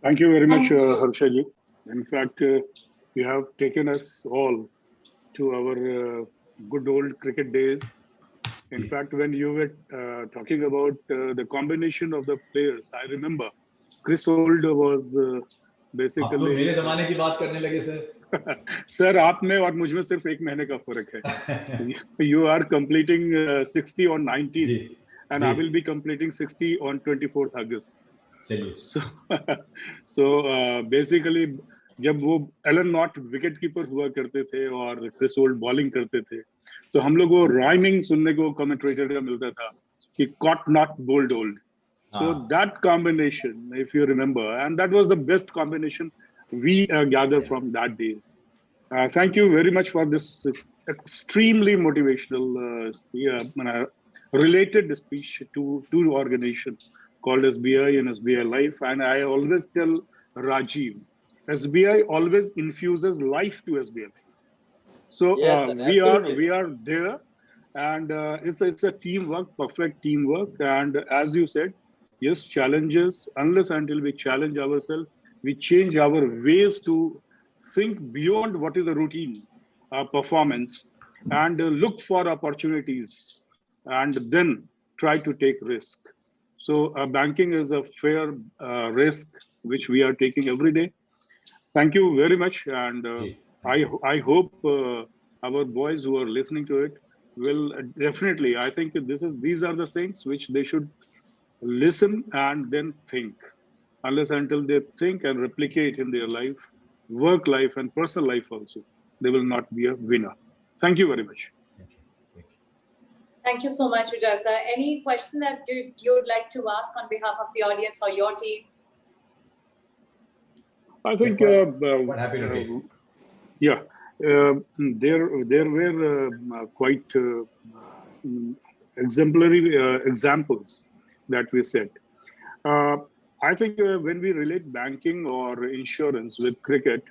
Thank you very much, Thank you. Harsha ji. In fact, you have taken us all to our good old cricket days. In fact, when you were talking about the combination of the players, I remember Chris Holt was अब तो basically. मेरे जमाने की बात करने लगे sir. Sir आप में और मुझ में सिर्फ एक महीने का फर्क है. You are completing 60 on 19th, ji, and ji. I will be completing 60 on 24th August. चलिए. So basically जब वो एलन नॉट विकेट कीपर हुआ करते थे और क्रिस होल्ट बॉलिंग करते थे, तो हम लोग को राइमिंग सुनने को कमेंटेटर का मिलता था कि cot not bold old. So that combination, if you remember, and that was the best combination we gathered from that days. Thank you very much for this extremely motivational related speech to organization called SBI and SBI Life. And I always tell Rajiv, SBI always infuses life to SBI. So Yes, sir, we are there, and it's a teamwork, perfect teamwork. And as you said, yes, challenges. Unless until we challenge ourselves, we change our ways to think beyond what is a routine performance, and look for opportunities, and then try to take risk. So banking is a fair risk which we are taking every day. Thank you very much, and I hope our boys who are listening to it will definitely. I think these are the things which they should listen and then think. Unless until they think and replicate in their life, work life and personal life also, they will not be a winner. Thank you very much. Thank you so much, Vijay sir. Any question that you would like to ask on behalf of the audience or your team? I think quite happy to take. Yeah, there were quite exemplary examples that we said. I think when we relate banking or insurance with cricket,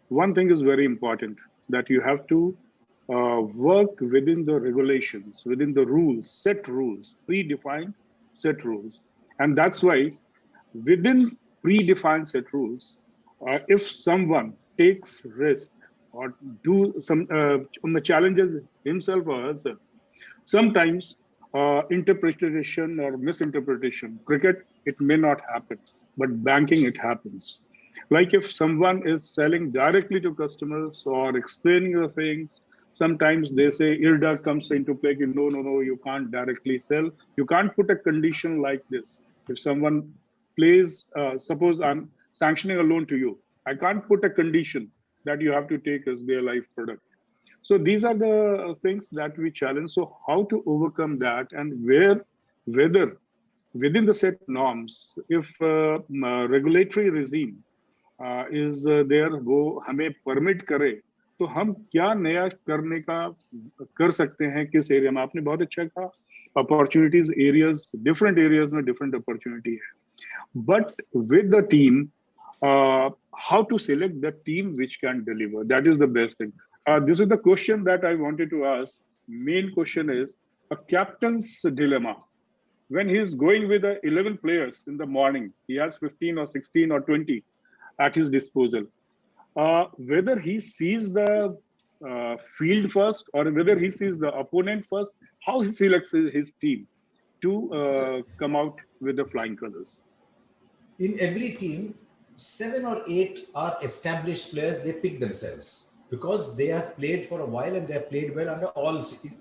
one thing is very important, that you have to work within the regulations, within the rules, set rules, predefined set rules. And that's why within predefined set rules, if someone takes risk or do some challenges himself or herself, sometimes interpretation or misinterpretation. Cricket, it may not happen, but banking, it happens. Like if someone is selling directly to customers or explaining the things, sometimes they say IRDA comes into play. No, you can't directly sell. You can't put a condition like this. If someone plays, suppose I'm sanctioning a loan to you, I can't put a condition that you have to take SBI Life product. So these are the things that we challenge. So how to overcome that, and whether within the set norms, if regulatory regime is there, वो हमें permit करे, तो हम क्या नया करने का कर सकते हैं किस एरिया में. आपने बहुत अच्छा कहा, opportunities areas, different areas में different opportunity है. But with the team, how to select the team which can deliver, that is the best thing. This is the question that I wanted to ask. Main question is a captain's dilemma. When he's going with 11 players in the morning, he has 15 or 16 or 20 at his disposal. Whether he sees the field first or whether he sees the opponent first, how he selects his team to come out with the flying colors. In every team, 7 or 8 are established players. They pick themselves because they have played for a while and they have played well under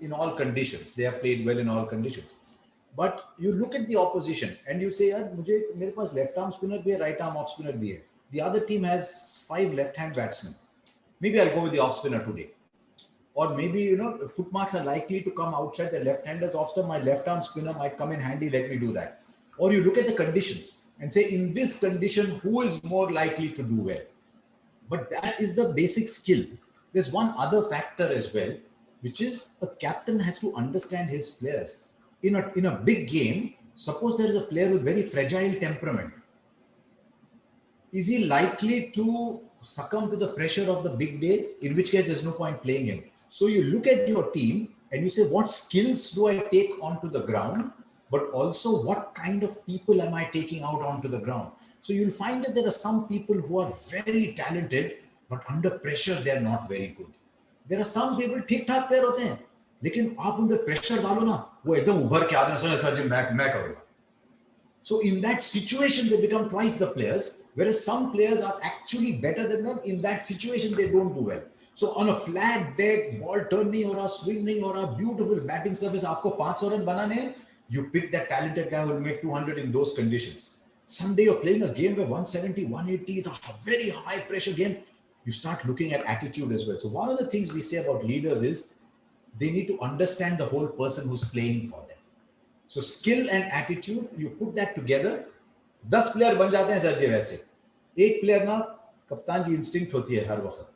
in all conditions. They have played well in all conditions. But you look at the opposition and you say, "Yaar, mere paas left arm spinner bhi hai, right arm off spinner bhi hai. The other team has 5 left-hand batsmen. Maybe I'll go with the off spinner today." Or maybe, foot marks are likely to come outside the left-handers off spinner. My left arm spinner might come in handy. Let me do that. Or you look at the conditions and say, in this condition, who is more likely to do well? But that is the basic skill. There's one other factor as well, which is a captain has to understand his players. In a big game, suppose there is a player with very fragile temperament. Is he likely to succumb to the pressure of the big day? In which case, there's no point playing him. So you look at your team and you say, what skills do I take onto the ground? But also, what kind of people am I taking out onto the ground? So you'll find that there are some people who are very talented, but under pressure they are not very good. There are some people ठीक ठाक player होते हैं, लेकिन आप उन पे pressure डालो ना, वो एकदम उभर के आते हैं, सर जी मैं करूँगा. So in that situation, they become twice the players, whereas some players are actually better than them. In that situation, they don't do well. So on a flat deck, ball turn नहीं हो रहा, swing नहीं हो रहा, beautiful batting surface, आपको 500 run बनाने हैं, you pick that talented guy who will make 200 in those conditions. Someday you're playing a game where 170, 180 is a very high pressure game. You start looking at attitude as well. So one of the things we say about leaders is they need to understand the whole person who's playing for them. So skill and attitude, you put that together. 10 player बन जाते हैं sir जी वैसे. एक player ना कप्तान की instinct होती है हर वक्त.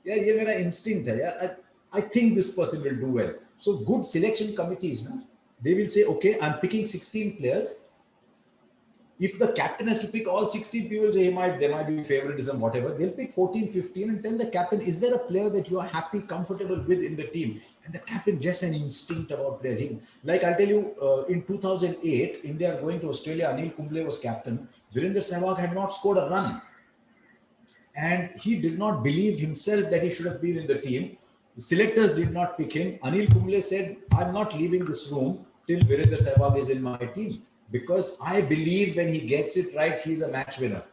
यार ये मेरा इंस्टिंक्ट है यार. I think this person will do well. So good selection committees, na, they will say, okay, I'm picking 16 players. If the captain has to pick all 16 people, there might be favoritism, whatever. They'll pick 14, 15 and tell the captain, is there a player that you are happy, comfortable with in the team? And the captain just an instinct about players. Like I'll tell you, in 2008, India going to Australia, Anil Kumble was captain. Virender Sehwag had not scored a run. And he did not believe himself that he should have been in the team. The selectors did not pick him. Anil Kumble said, I'm not leaving this room till Virender Sehwag is in my team. Because I believe when he gets it right, he's a match winner.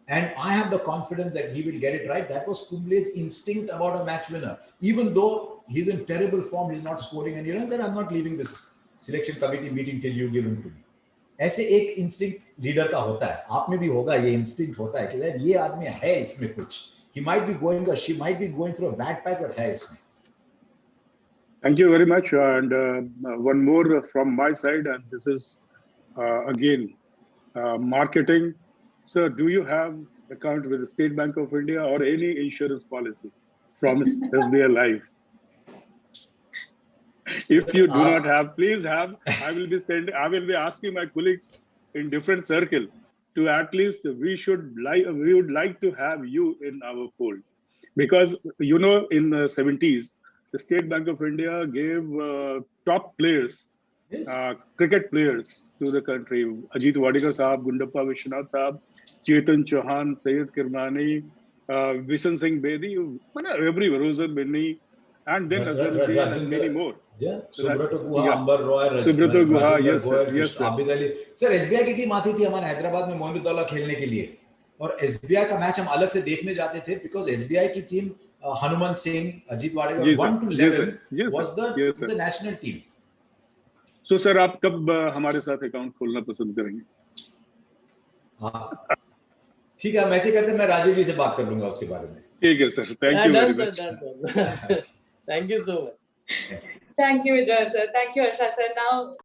And I have the confidence that he will get it right. That was Kumble's instinct about a match winner. Even though he's in terrible form, he's not scoring any runs, and I'm not leaving this selection committee meeting till you give him to me. ऐसे एक instinct leader का होता है. आप में भी होगा ये instinct होता है कि यार ये आदमी है इसमें कुछ. He might be going or she might be going through a bad patch, but है इसमें. Thank you very much. And one more from my side, and this is again marketing. Sir, do you have account with the State Bank of India or any insurance policy from SBI Life? If you do not have, please have. I will be asking my colleagues in different circle to at least we would like to have you in our fold, because you know in the 70s the State Bank of India gave top players, yes, cricket players to the country. Ajit Wadekar Sahab, Gundappa Vishwanath Sahab, Chetan Chauhan, Syed Kirmani, Vishan Singh Bedi, everywhere, Rosen Binni, and then Azharuddin and many more. Subrato Guha, Amber Roy, Subrato Guha, yes, yes, Abid Ali. Sir, SBI की team आती थी हमारे हैदराबाद में मोइनुद्दौला खेलने के लिए, और SBI का मैच हम अलग से देखने जाते थे, because SBI की team Hanuman Singh, Ajit Wadekar, 1 to 11 was the national team. So sir, आप कब हमारे साथ अकाउंट खोलना पसंद करेंगे? हाँ, ठीक है, मैसेज करते मैं राजीव जी से बात कर लूंगा उसके बारे में. ठीक है sir, thank you very much. Thank you so much. Thank you, Vijay sir. Thank you, Harsha sir. Now